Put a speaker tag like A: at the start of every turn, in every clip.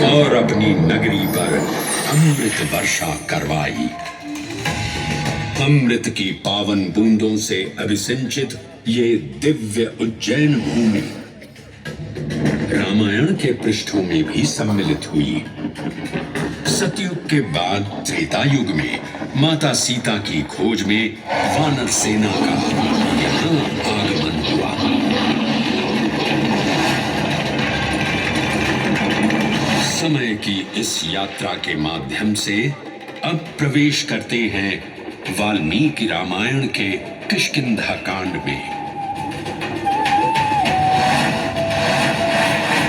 A: और अपनी नगरी पर अमृत वर्षा करवाई। अमृत की पावन बूंदों से अभिसिंचित ये दिव्य उज्जैन भूमि रामायण के पृष्ठों में भी सम्मिलित हुई। सतयुग के बाद त्रेता युग में माता सीता की खोज में वानर सेना का यहाँ आगमन हुआ। समय की इस यात्रा के माध्यम से अब प्रवेश करते हैं वाल्मीकि रामायण के किष्किंधा कांड में।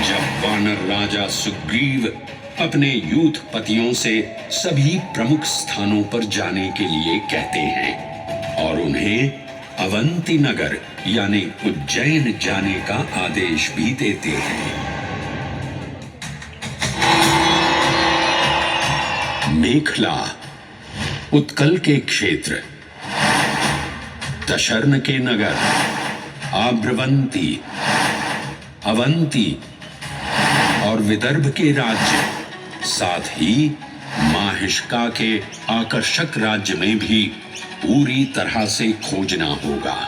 A: जब वानर राजा सुग्रीव अपने यूथपतियों से सभी प्रमुख स्थानों पर जाने के लिए कहते हैं और उन्हें अवंती नगर यानी उज्जैन जाने का आदेश भी देते हैं। मेखला उत्कल के क्षेत्र, दशर्न के नगर, आभ्रवंती, अवंती और विदर्भ के राज्य, साथ ही माहिष्का के आकर्षक राज्य में भी पूरी तरह से खोजना होगा।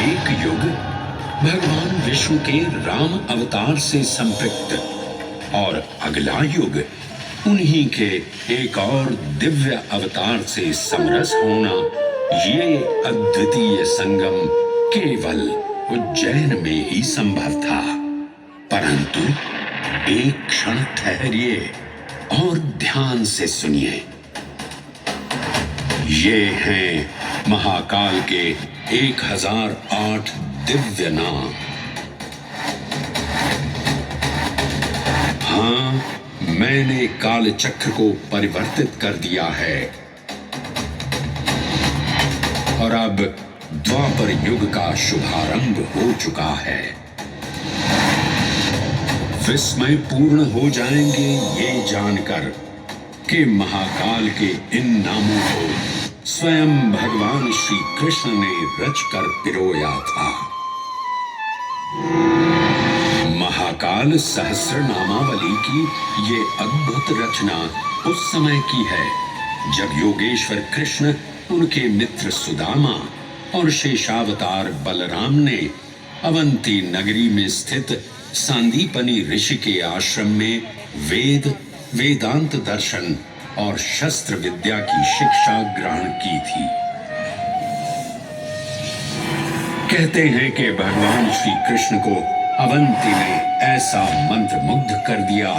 A: एक युग भगवान विष्णु के राम अवतार से संपृक्त और अगला युग उन्हीं के एक और दिव्य अवतार से समरस होना, ये अद्वितीय संगम केवल उज्जैन में ही संभव था। परंतु एक क्षण ठहरिए और ध्यान से सुनिए। ये हैं महाकाल के 1008 दिव्य नाम। हाँ, मैंने काल चक्र को परिवर्तित कर दिया है और अब द्वापर युग का शुभारंभ हो चुका है। विस्मय पूर्ण हो जाएंगे ये जानकर कि महाकाल के इन नामों को स्वयं भगवान श्री कृष्ण ने रचकर पिरोया था। महाकाल सहस्र नामावली की ये अद्भुत रचना उस समय की है जब योगेश्वर कृष्ण, उनके मित्र सुदामा और शेषावतार बलराम ने अवंती नगरी में स्थित सांदीपनी ऋषि के आश्रम में वेद, वेदांत दर्शन और शस्त्र विद्या की शिक्षा ग्रहण की थी। कहते हैं कि भगवान श्री कृष्ण को अवंती ने ऐसा मंत्र मुग्ध कर दिया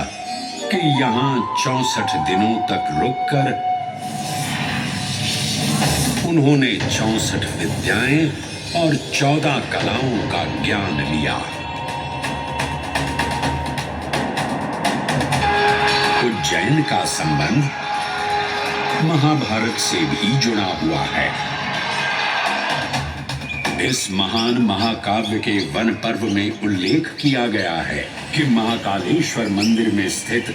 A: कि यहाँ 64 दिनों तक रुककर उन्होंने 64 विद्याएं और 14 कलाओं का ज्ञान लिया। उज्जैन का संबंध महाभारत से भी जुड़ा हुआ है। इस महान महाकाव्य के वन पर्व में उल्लेख किया गया है कि महाकालेश्वर मंदिर में स्थित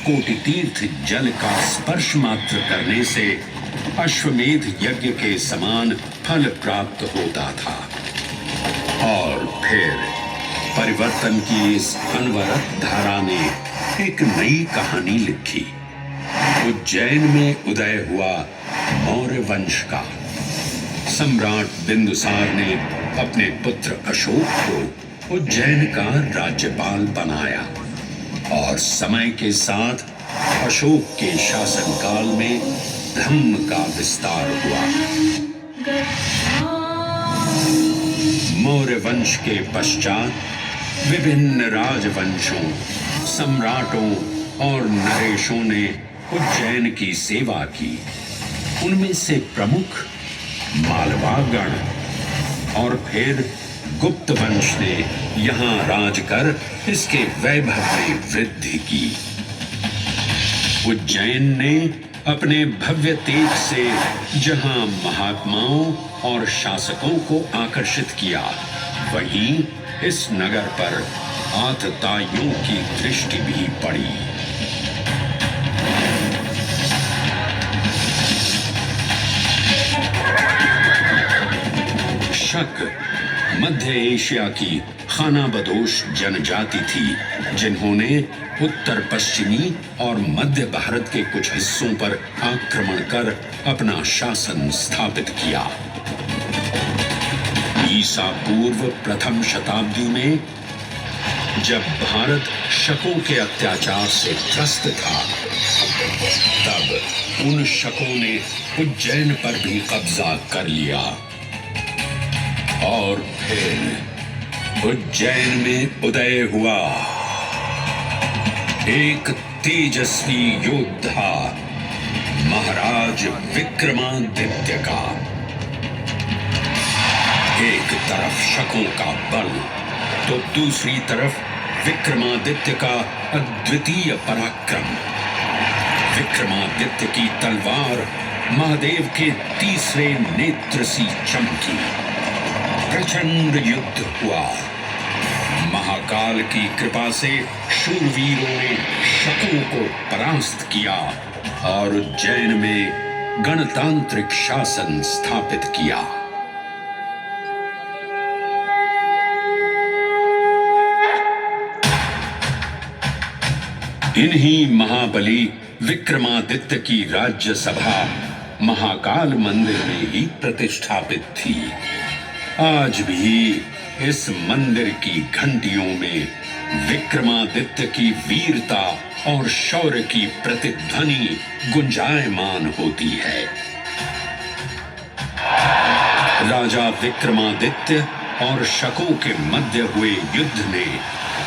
A: कोटि तीर्थ जल का स्पर्श मात्र करने से अश्वमेध यज्ञ के समान फल प्राप्त होता था। और फिर परिवर्तन की इस अनवरत धारा ने एक नई कहानी लिखी। उज्जैन में उदय हुआ मौर्य वंश का। सम्राट बिंदुसार ने अपने पुत्र अशोक को उज्जैन का राज्यपाल बनाया और समय के साथ अशोक के शासनकाल में धर्म का विस्तार हुआ। मौर्य वंश के पश्चात विभिन्न राजवंशों, सम्राटों और नरेशों ने उज्जैन की सेवा की। उनमें से प्रमुख मालवागण और फिर गुप्त वंश ने यहाँ राज कर इसके वैभव में वृद्धि की। उज्जैन ने अपने भव्य तेज से जहाँ महात्माओं और शासकों को आकर्षित किया, वहीं इस नगर पर आतताइयों की दृष्टि भी पड़ी। शक मध्य एशिया की खानाबदोश जनजाति थी, जिन्होंने उत्तर पश्चिमी और मध्य भारत के कुछ हिस्सों पर आक्रमण कर अपना शासन स्थापित किया। ईसा पूर्व प्रथम शताब्दी में जब भारत शकों के अत्याचार से त्रस्त था, तब उन शकों ने उज्जैन पर भी कब्जा कर लिया और फिर उज्जैन में उदय हुआ एक तेजस्वी योद्धा, महाराज विक्रमादित्य का। एक तरफ शकों का बल तो दूसरी तरफ विक्रमादित्य का अद्वितीय पराक्रम। विक्रमादित्य की तलवार महादेव के तीसरे नेत्र सी चमकी। प्रचंड युद्ध हुआ। महाकाल की कृपा से शूरवीरों ने शकों को परास्त किया और उज्जैन में गणतांत्रिक शासन स्थापित किया। इन्हीं महाबली विक्रमादित्य की राज्यसभा महाकाल मंदिर में ही प्रतिष्ठापित थी। आज भी इस मंदिर की घंटियों में विक्रमादित्य की वीरता और शौर्य की प्रतिध्वनि गुंजायमान होती है। राजा विक्रमादित्य और शकों के मध्य हुए युद्ध ने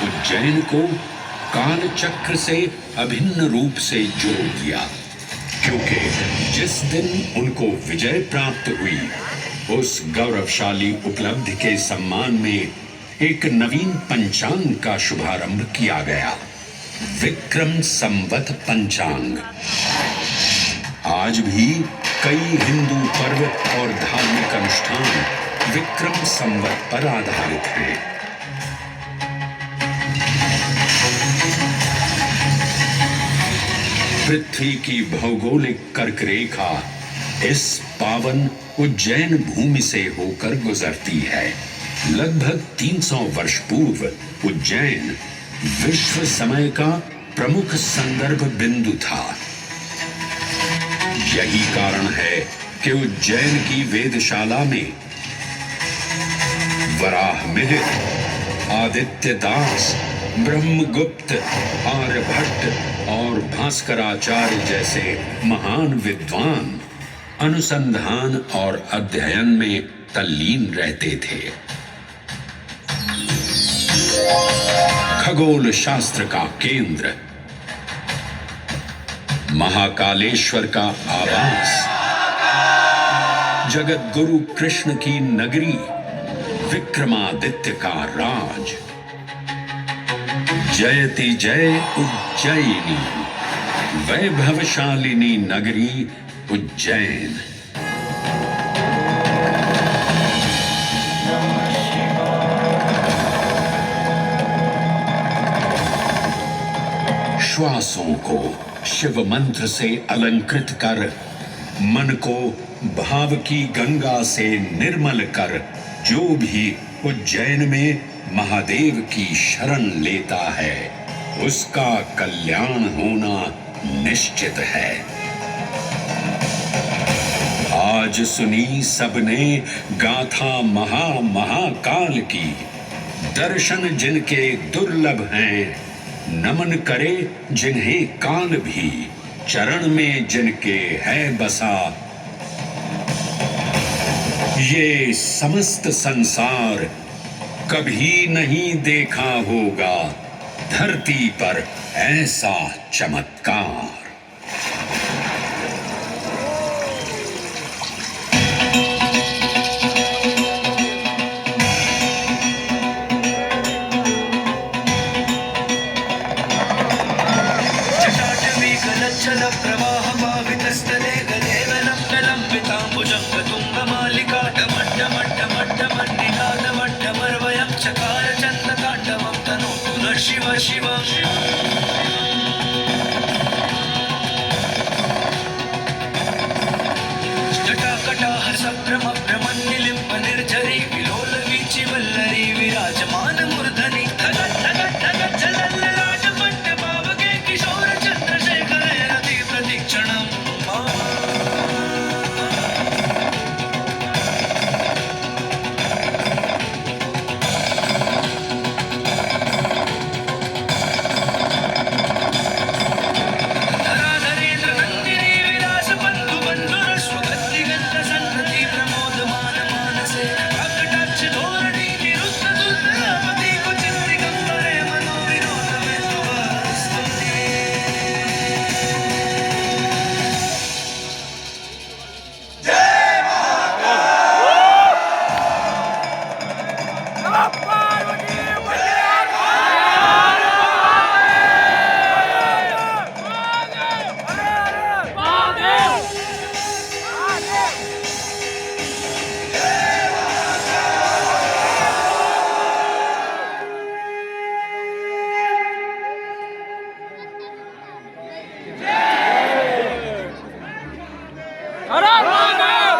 A: उज्जैन को काल चक्र से अभिन्न रूप से जोड़ दिया, क्योंकि जिस दिन उनको विजय प्राप्त हुई, उस गौरवशाली उपलब्धि के सम्मान में एक नवीन पंचांग का शुभारंभ किया गया, विक्रम संवत पंचांग। आज भी कई हिंदू पर्व और धार्मिक अनुष्ठान विक्रम संवत पर आधारित हैं। पृथ्वी की भौगोलिक कर्क रेखा इस पावन उज्जैन भूमि से होकर गुजरती है। लगभग 300 वर्ष पूर्व उज्जैन विश्व समय का प्रमुख संदर्भ बिंदु था। यही कारण है कि उज्जैन की वेदशाला में वराहमिहिर, आदित्य दास, ब्रह्मगुप्त, आर्यभट्ट और भास्कराचार्य जैसे महान विद्वान अनुसंधान और अध्ययन में तल्लीन रहते थे। खगोल शास्त्र का केंद्र, महाकालेश्वर का आवास, जगत गुरु कृष्ण की नगरी, विक्रमादित्य का राज। जयति जय उज्जैनी, वैभवशालिनी नगरी उज्जैन। श्वासों को शिव मंत्र से अलंकृत कर, मन को भाव की गंगा से निर्मल कर, जो भी उज्जैन में महादेव की शरण लेता है, उसका कल्याण होना निश्चित है। आज सुनी सबने गाथा महाकाल की, दर्शन जिनके दुर्लभ हैं, नमन करे जिन्हें काल भी, चरण में जिनके है बसा। ये समस्त संसार कभी नहीं देखा होगा धरती पर ऐसा चमत्कार।
B: जटाटवी प्रवाह पावितस्थले गलेवलं कलम्बिताम्बुजं तुङ्गमालिका डमड्डमड्डमड्डमन्निनादमड्डमर्वयं चकार चन्द्रताण्डवं तनोतु नः शिव शिव। जटाकटाह सम्भ्रम भ्रमन्निलिम्ब निर्झरी विलोलवीचि वल्लरी विराजमान मूर्ति
C: हर हर महादेव